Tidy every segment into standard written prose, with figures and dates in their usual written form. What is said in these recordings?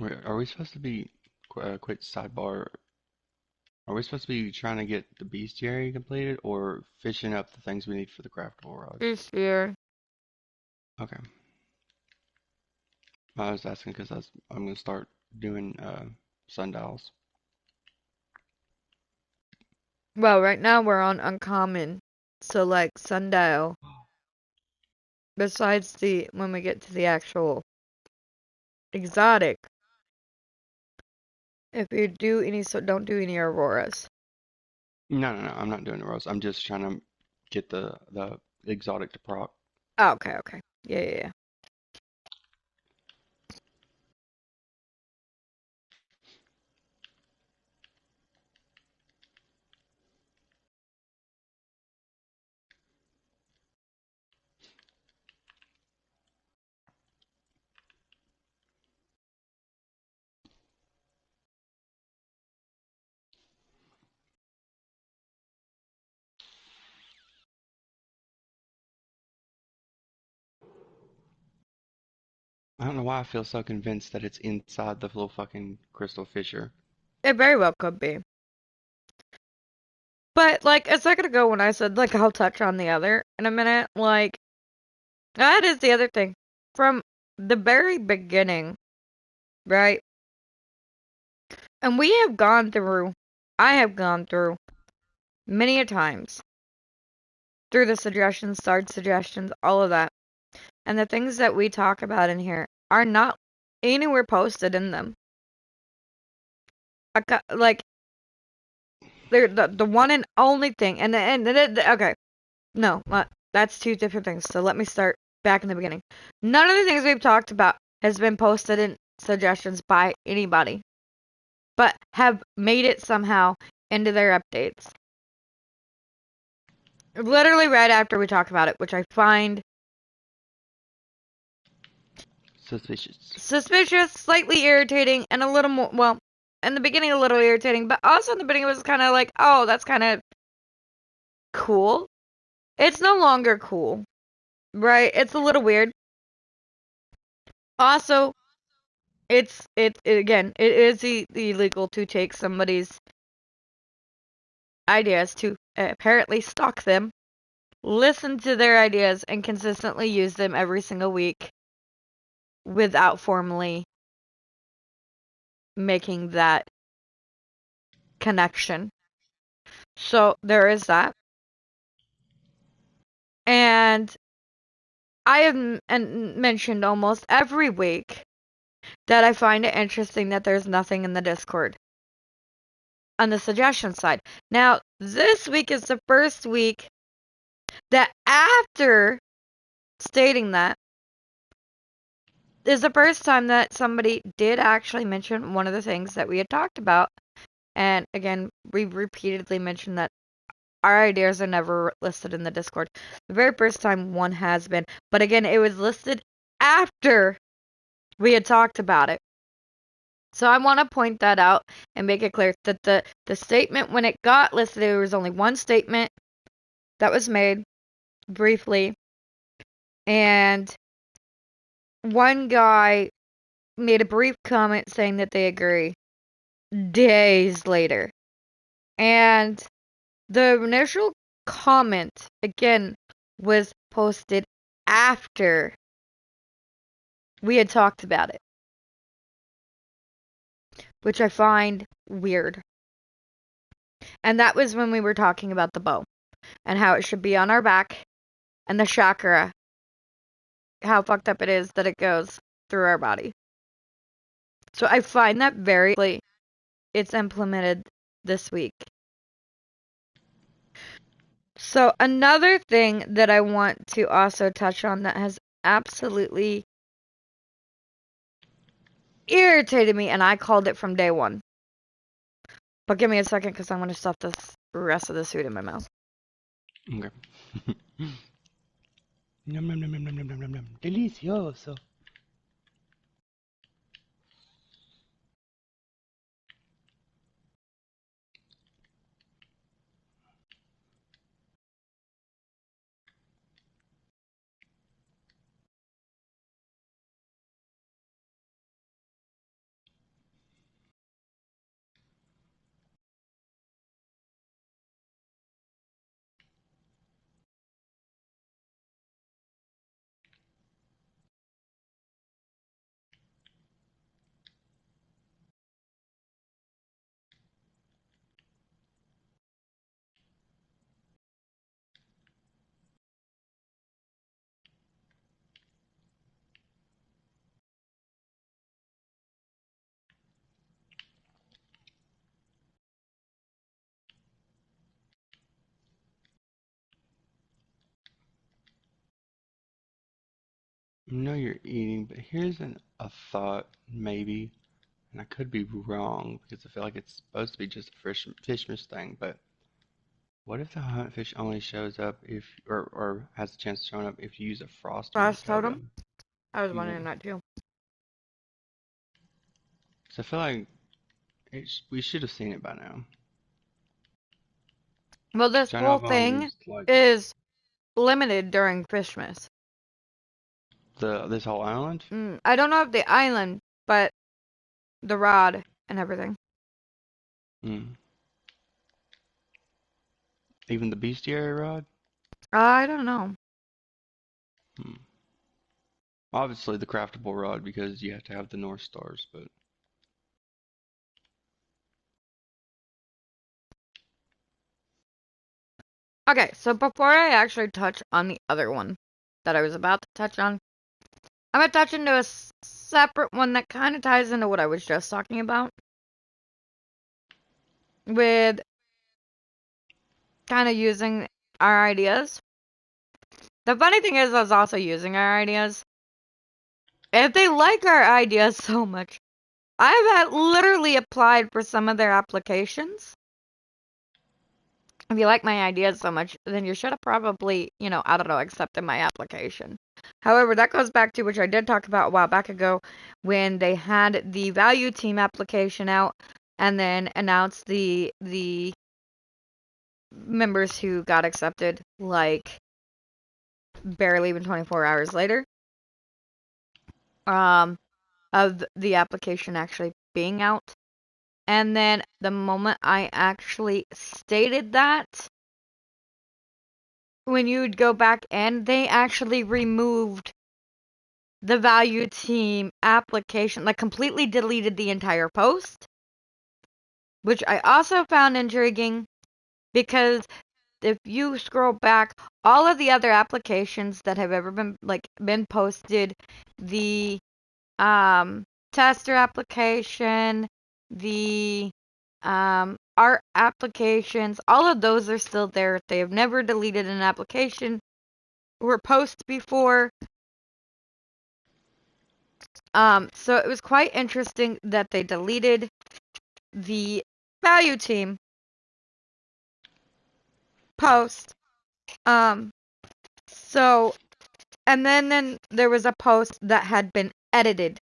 Wait, are we supposed to be, quick sidebar, are we supposed to be trying to get the bestiary completed or fishing up the things we need for the craftable rod? This year. Okay. I was asking because I'm going to start doing sundials. Well, right now we're on uncommon. So like sundial. Besides the when we get to the actual exotic, if you do any, so don't do any auroras. No, no, no, I'm not doing the rose. I'm just trying to get the exotic to proc. Oh, okay, okay. Yeah, yeah, yeah. I don't know why I feel so convinced that it's inside the little fucking crystal fissure. It very well could be. But like a second ago when I said like I'll touch on the other in a minute, like that is the other thing. From the very beginning, right? And we have gone through, I have gone through many a times through the suggestions, starred suggestions, all of that. And the things that we talk about in here are not anywhere posted in them. Like they're the one and only thing. Okay, no, that's two different things. So let me start back in the beginning. None of the things we've talked about has been posted in suggestions by anybody, but have made it somehow into their updates. Literally right after we talk about it, which I find Suspicious. suspicious, slightly irritating, and a little more, well, in the beginning a little irritating, but also in the beginning it was kind of like, oh, that's kind of cool. It's no longer cool, right? It's a little weird. Also, again, it is illegal to take somebody's ideas to apparently stalk them, listen to their ideas, and consistently use them every single week without formally making that connection. So there is that. And I have mentioned almost every week that I find it interesting that there's nothing in the Discord on the suggestion side. Now, this week is the first week that after stating that is the first time that somebody did actually mention one of the things that we had talked about. And again, we repeatedly mentioned that our ideas are never listed in the Discord. The very first time one has been, but again, it was listed after we had talked about it. So I want to point that out and make it clear that the statement when it got listed, there was only one statement that was made briefly, and one guy made a brief comment saying that they agree days later. And the initial comment, again, was posted after we had talked about it, which I find weird. And that was when we were talking about the bow and how it should be on our back and the chakra, how fucked up it is that it goes through our body. So I find that very it's implemented this week. So another thing that I want to also touch on that has absolutely irritated me, and I called it from day one. But give me a second because I'm going to stuff this rest of the food in my mouth. Okay. Nom nom nom nom nom nom nom nom. Delicioso. I know you're eating, but here's a thought, maybe, and I could be wrong because I feel like it's supposed to be just a fishmas thing, but what if the hunt fish only shows up if, or has a chance of showing up if you use a frost on your Frost totem? totem? I was Yeah. wondering that too. So I feel like we should have seen it by now. Well, this 'Cause I know whole I've only thing used like is limited during Fishmas. this whole island. I don't know if the island, but the rod and everything. Mm. Even the bestiary rod. I don't know. Hmm. Obviously the craftable rod because you have to have the North Stars, but Okay, so before I actually touch on the other one that I was about to touch on, I'm gonna touch into a separate one that kind of ties into what I was just talking about with kind of using our ideas. The funny thing is, I was also using our ideas. If they like our ideas so much, I've literally applied for some of their applications. If you like my ideas so much, then you should have probably, I don't know, accepted my application. However, that goes back to which I did talk about a while back ago when they had the value team application out and then announced the members who got accepted like barely even 24 hours later um of the application actually being out. And then the moment I actually stated that, when you'd go back and they actually removed the value team application, like completely deleted the entire post, which I also found intriguing because if you scroll back, all of the other applications that have ever been posted, the tester application, the art applications, all of those are still there. They have never deleted an application or post before. So it was quite interesting that they deleted the value team post. Um, so and then there was a post that had been edited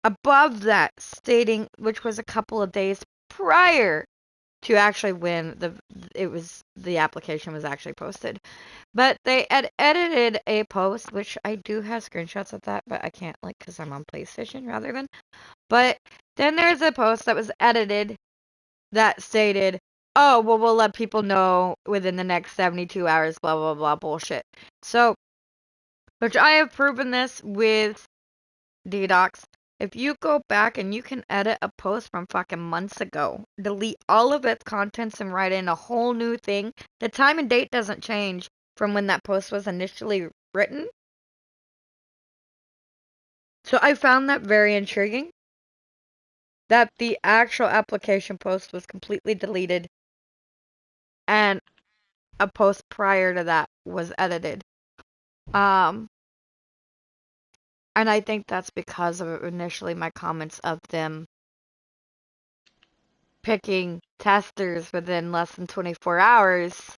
above that stating, which was a couple of days prior to actually when the application was actually posted. But they had edited a post, which I do have screenshots of that, but I can't because I'm on PlayStation rather than. But then there's a post that was edited that stated, "Oh, well, we'll let people know within the next 72 hours." Blah blah blah bullshit. So, which I have proven this with DDocs. If you go back and you can edit a post from fucking months ago, delete all of its contents and write in a whole new thing, the time and date doesn't change from when that post was initially written. So I found that very intriguing that the actual application post was completely deleted and a post prior to that was edited. Um, and I think that's because of initially my comments of them picking testers within less than 24 hours,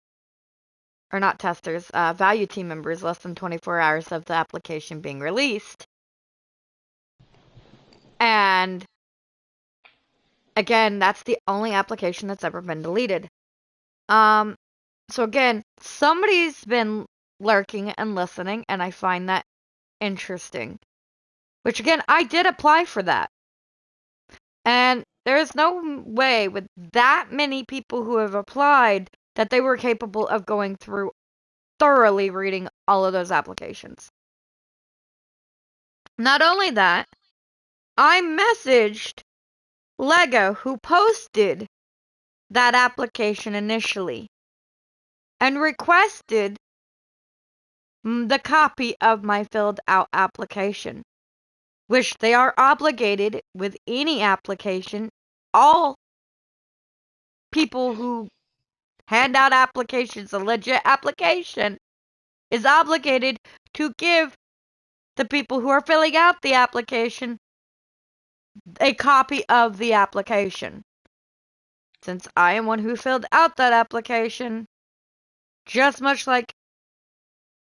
or not testers, value team members less than 24 hours of the application being released. And again, that's the only application that's ever been deleted. Um, so again, somebody's been lurking and listening, and I find that interesting. Which again, I did apply for that. And there is no way with that many people who have applied that they were capable of going through thoroughly reading all of those applications. Not only that, I messaged Lego who posted that application initially and requested the copy of my filled out application, which they are obligated with any application. All people who hand out applications, a legit application, is obligated to give the people who are filling out the application a copy of the application. Since I am one who filled out that application, just much like,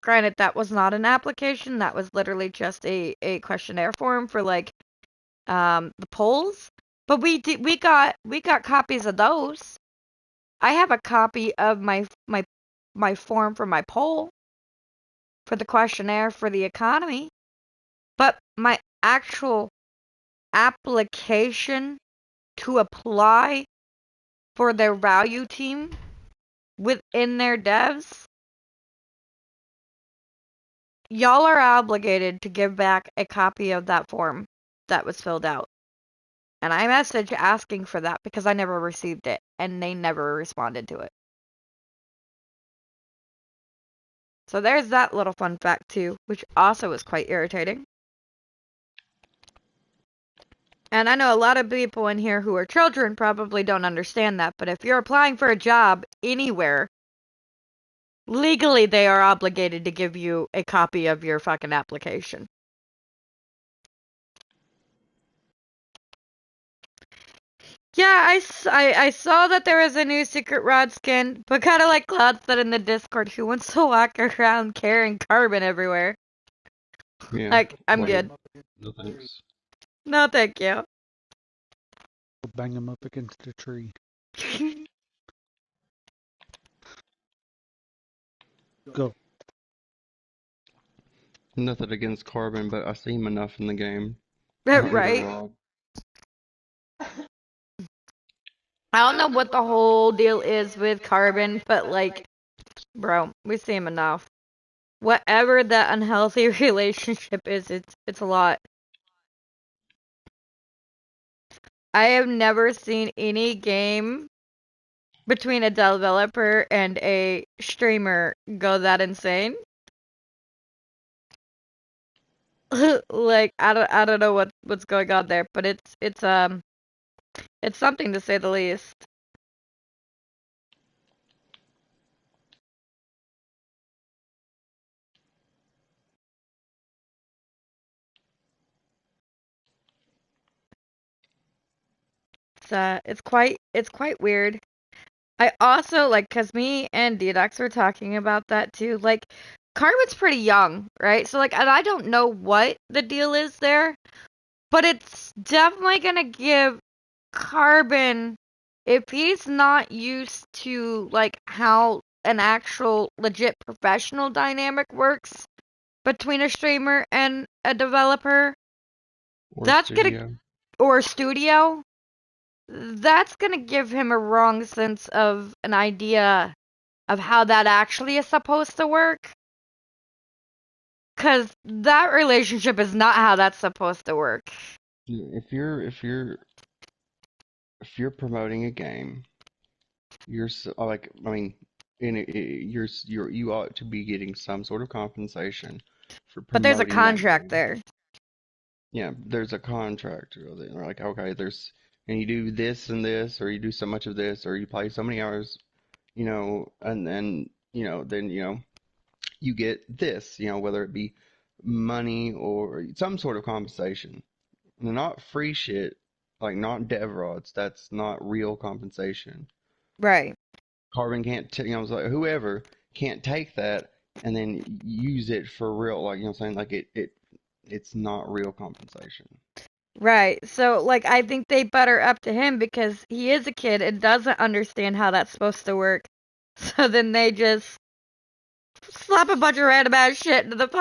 granted, that was not an application, that was literally just a questionnaire form for like the polls. But we got copies of those. I have a copy of my form for my poll for the questionnaire for the economy, but my actual application to apply for their value team within their devs, y'all are obligated to give back a copy of that form that was filled out. And I messaged asking for that because I never received it and they never responded to it. So there's that little fun fact too, which also is quite irritating. And I know a lot of people in here who are children probably don't understand that, but if you're applying for a job anywhere, legally they are obligated to give you a copy of your fucking application. Yeah, I saw that there was a new Secret Rod skin, but kind of like Cloud said in the Discord, who wants to walk around carrying carbon everywhere? Yeah. Like, I'm Like, good. no thanks. No, thank you. Bang him up against a tree. Go. Nothing against carbon, but I see him enough in the game. Right? I don't know what the whole deal is with carbon, but like, bro, we see him enough. Whatever that unhealthy relationship is, it's a lot. I have never seen any game between a developer and a streamer go that insane. Like, I don't know what's going on there, but it's something to say the least. It's quite weird. I also like, cause me and Ddox were talking about that too. Like, Carmen's pretty young, right? So like, and I don't know what the deal is there, but it's definitely gonna give Carbon, if he's not used to like how an actual legit professional dynamic works between a streamer and a developer, Or that's gonna studio. or a studio, that's gonna give him a wrong sense of an idea of how that actually is supposed to work. Cause that relationship is not how that's supposed to work. If you're promoting a game, like, I mean, you ought to be getting some sort of compensation for But there's a promoting that contract game. there. Yeah, there's a contract. They're like, okay, and you do this and this, or you do so much of this, or you play so many hours, and then, you get this, whether it be money or some sort of compensation. Not free shit, like not dev rods. That's not real compensation. Right. Carbon can't, it's like whoever can't take that and then use it for real, like, what I'm saying, like it's not real compensation. Right. So, like, I think they butter up to him because he is a kid and doesn't understand how that's supposed to work. So then they just slap a bunch of random ass shit into the